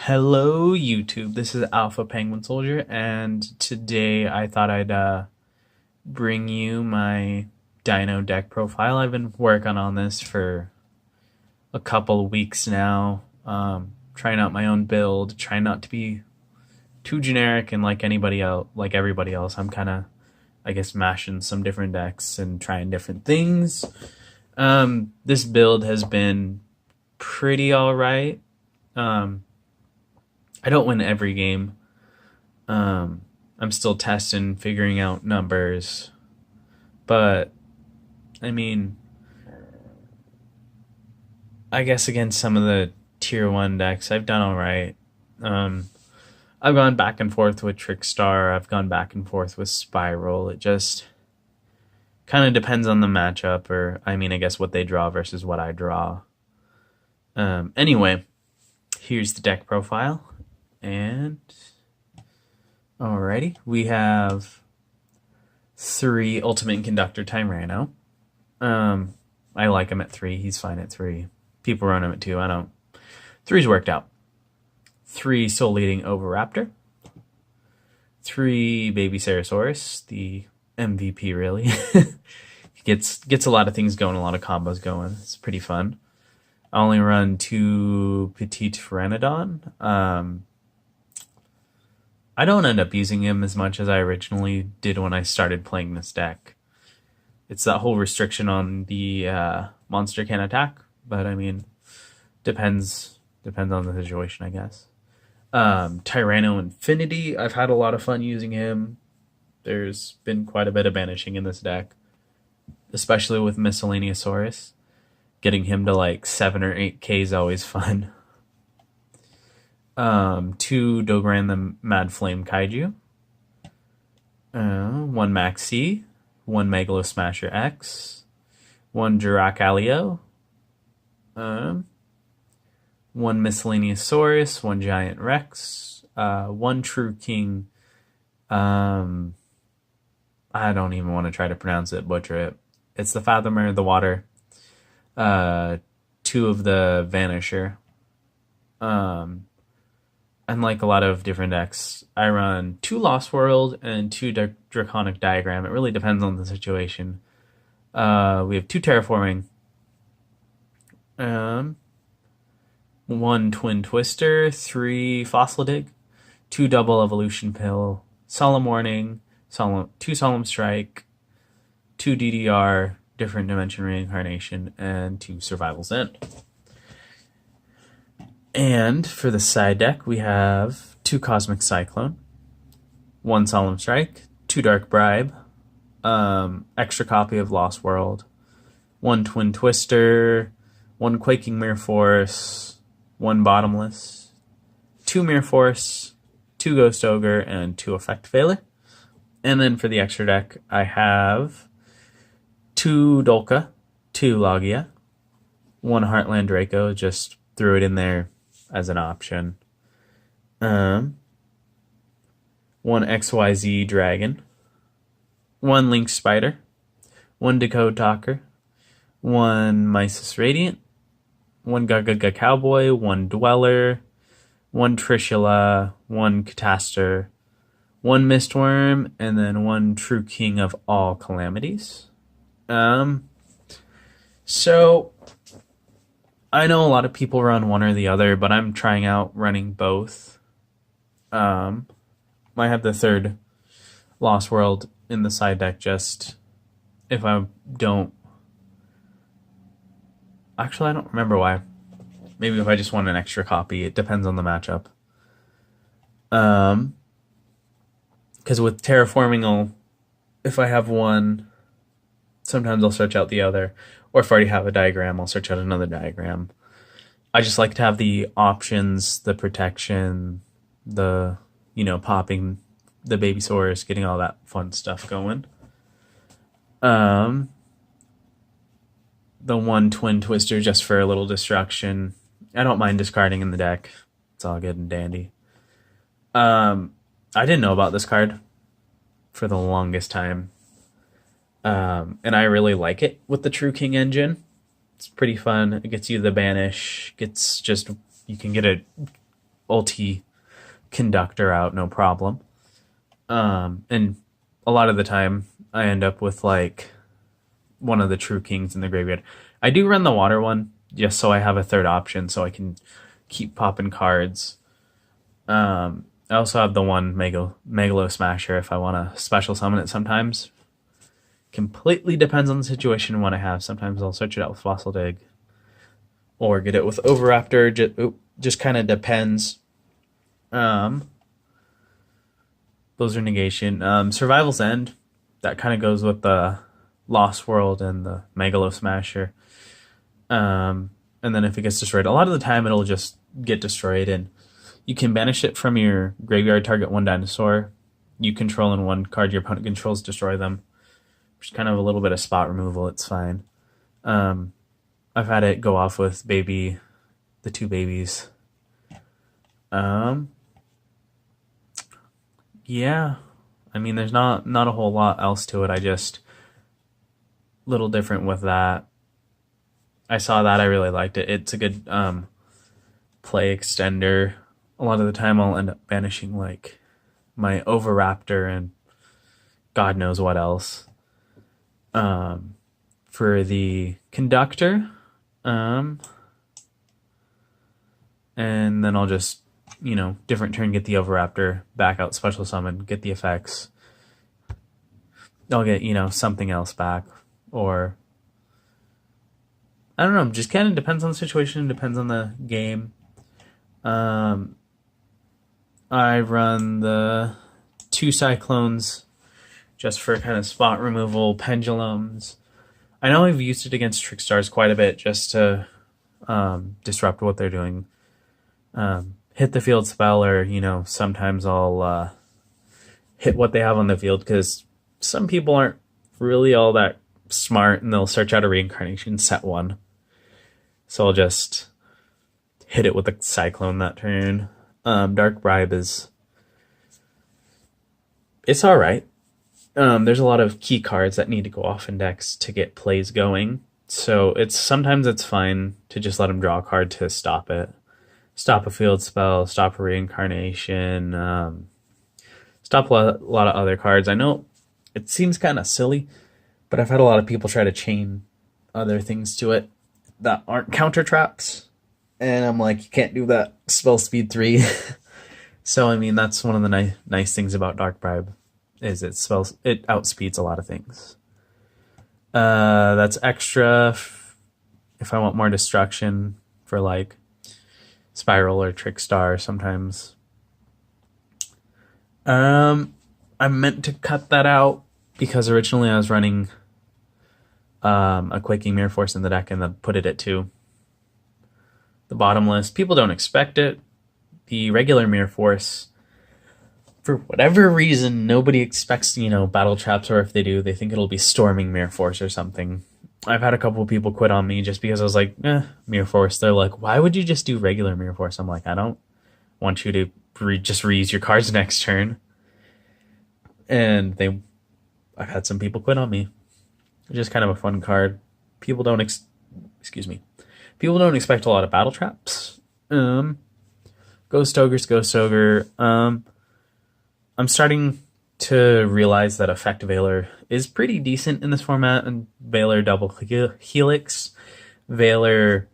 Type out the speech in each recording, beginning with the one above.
Hello YouTube, this is AlphaPenguinSoldier, and today I thought I'd bring you my Dino deck profile. I've been working on this for a couple of weeks now, trying out my own build, trying not to be too generic and like everybody else. I'm kind of, I guess, mashing some different decks and trying different things. This build has been pretty alright. I don't win every game. I'm still testing, figuring out numbers. But, I mean, I guess against some of the tier 1 decks, I've done alright. I've gone back and forth with Trickstar. I've gone back and forth with Spiral. It just kind of depends on the matchup, or, I guess what they draw versus what I draw. Anyway, here's the deck profile. And alrighty, we have 3 Ultimate Conductor Tyranno. I like him at 3. He's fine at 3. People run him at 2. I don't. 3's worked out. 3 Soul Eating Oviraptor. 3 Baby Ceratosaurus, the MVP really. gets a lot of things going, a lot of combos going. It's pretty fun. I only run 2 Petite Pteranodon. I don't end up using him as much as I originally did when I started playing this deck. It's that whole restriction on the monster can attack, but depends on the situation, I guess. Tyranno Infinity, I've had a lot of fun using him. There's been quite a bit of banishing in this deck, especially with Miscellaneousaurus. Getting him to like 7 or 8k is always fun. 2 Dogran the Mad Flame Kaiju. 1 Maxi. 1 Megalo Smasher X. 1 Jirac-Alio. 1 Miscellaneousaurus. 1 Giant Rex. 1 True King. I don't even want to try to pronounce it, butcher it. It's the Fathomer, the Water. 2 of the Vanisher. Unlike a lot of different decks, I run 2 Lost World and 2 Draconic Diagram. It really depends on the situation. We have 2 Terraforming. 1 Twin Twister, 3 Fossil Dig, 2 Double Evolution Pill, Solemn Warning, 2 Solemn Strike, 2 DDR, Different Dimension Reincarnation, and 2 Survival's End. And for the side deck, we have 2 Cosmic Cyclone, 1 Solemn Strike, 2 Dark Bribe, extra copy of Lost World, 1 Twin Twister, 1 Quaking Mirror Force, 1 Bottomless, 2 Mirror Force, 2 Ghost Ogre, and 2 Effect Failure. And then for the extra deck, I have 2 Dolka, 2 Logia, 1 Heartland Draco, just threw it in there as an option. 1 XYZ Dragon, 1 Link Spider, 1 Decode Talker, 1 Mysis Radiant, 1 Gagaga Cowboy, 1 Dweller, 1 Trishula, 1 Cataster, 1 Mistworm, and then 1 True King of All Calamities. So I know a lot of people run one or the other, but I'm trying out running both. I have the 3rd Lost World in the side deck just if I don't... Actually, I don't remember why. Maybe if I just want an extra copy. It depends on the matchup. Because with Terraforming, if I have one, sometimes I'll search out the other. Or if I already have a diagram, I'll search out another diagram. I just like to have the options, the protection, the, popping the Babysaurus, getting all that fun stuff going. The 1 Twin Twister just for a little destruction. I don't mind discarding in the deck. It's all good and dandy. I didn't know about this card for the longest time. And I really like it with the True King engine. It's pretty fun. It gets you the banish. You can get a ulti conductor out, no problem. And a lot of the time, I end up with like one of the true kings in the graveyard. I do run the water one just so I have a third option, so I can keep popping cards. I also have the one Megalo Smasher if I want to special summon it sometimes. Completely depends on the situation and what I have. Sometimes I'll search it out with Fossil Dig or get it with Overraptor. Just kind of depends. Those are negation. Survival's End, that kind of goes with the Lost World and the Megalo Smasher. And then if it gets destroyed, a lot of the time it'll just get destroyed, and you can banish it from your graveyard, target one dinosaur you control, and one card your opponent controls, destroy them. Which is kind of a little bit of spot removal. It's fine. I've had it go off with the two babies. Yeah. I mean, there's not a whole lot else to it. I just little different with that. I saw that. I really liked it. It's a good play extender. A lot of the time I'll end up banishing like my Overraptor and God knows what else. For the conductor, and then I'll just, different turn, get the Overraptor, back out, special summon, get the effects. I'll get, something else back, or I don't know, just kind of depends on the situation, depends on the game. I run the 2 Cyclones just for kind of spot removal, pendulums. I know I've used it against Trickstars quite a bit just to disrupt what they're doing. Hit the field spell, or, sometimes I'll hit what they have on the field, because some people aren't really all that smart, and they'll search out a reincarnation, set 1. So I'll just hit it with a Cyclone that turn. Dark Bribe it's alright. There's a lot of key cards that need to go off in decks to get plays going. So sometimes it's fine to just let them draw a card to stop it. Stop a field spell, stop a reincarnation, stop a lot of other cards. I know it seems kind of silly, but I've had a lot of people try to chain other things to it that aren't counter traps. And I'm like, you can't do that. Spell speed 3. So, I mean, that's one of the nice things about Dark Bribe, is it outspeeds a lot of things. That's extra if I want more destruction for like Spiral or Trickstar sometimes. I meant to cut that out because originally I was running a Quaking Mirror Force in the deck and then put it at 2. The bottom list, people don't expect it. The regular Mirror Force, for whatever reason, nobody expects, battle traps, or if they do, they think it'll be Storming Mirror Force or something. I've had a couple of people quit on me just because I was like, Mirror Force. They're like, why would you just do regular Mirror Force? I'm like, I don't want you to just reuse your cards next turn. And I've had some people quit on me. It's just kind of a fun card. People don't People don't expect a lot of battle traps. Ghost Ogre. I'm starting to realize that Effect Veiler is pretty decent in this format, and Veiler Double Helix, Veiler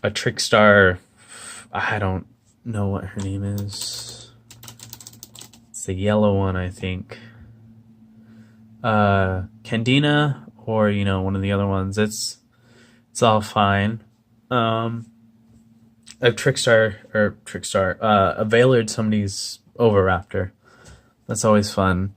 a Trickstar, I don't know what her name is. It's the yellow one, I think. Candina, or, one of the other ones. It's all fine. I've Veilered somebody's Overraptor. That's always fun.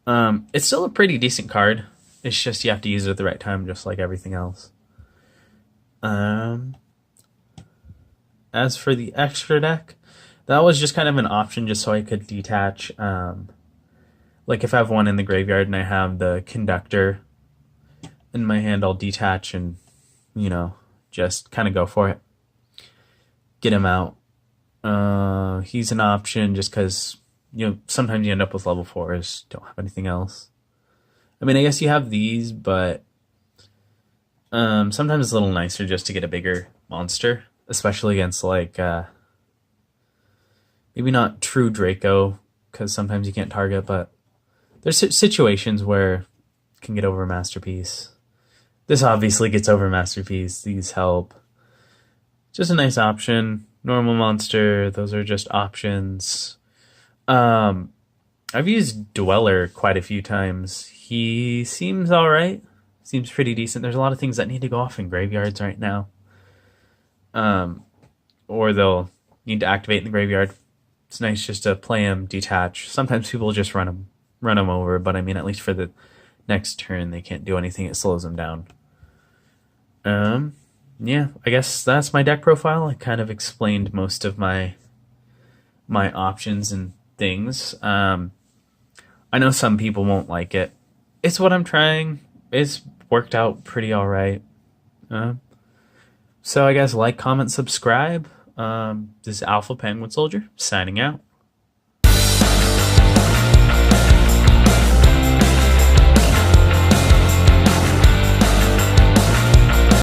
It's still a pretty decent card. It's just you have to use it at the right time, just like everything else. As for the extra deck, that was just kind of an option just so I could detach. Like if I have one in the graveyard and I have the Conductor in my hand, I'll detach and, just kind of go for it. Get him out. He's an option just because, sometimes you end up with level 4s, don't have anything else. I mean, I guess you have these, but sometimes it's a little nicer just to get a bigger monster, especially against like Maybe not true Draco, because sometimes you can't target, but there's situations where it can get over Masterpiece. This obviously gets over Masterpiece. These help. Just a nice option. Normal monster, those are just options. I've used Dweller quite a few times. He seems alright. Seems pretty decent. There's a lot of things that need to go off in graveyards right now. Or they'll need to activate in the graveyard. It's nice just to play him, detach. Sometimes people just run him over, but I mean, at least for the next turn, they can't do anything. It slows them down. Yeah, I guess that's my deck profile. I kind of explained most of my options and things. I know some people won't like it. It's what I'm trying. It's worked out pretty alright. So I guess like, comment, subscribe. This is AlphaPenguinSoldier signing out.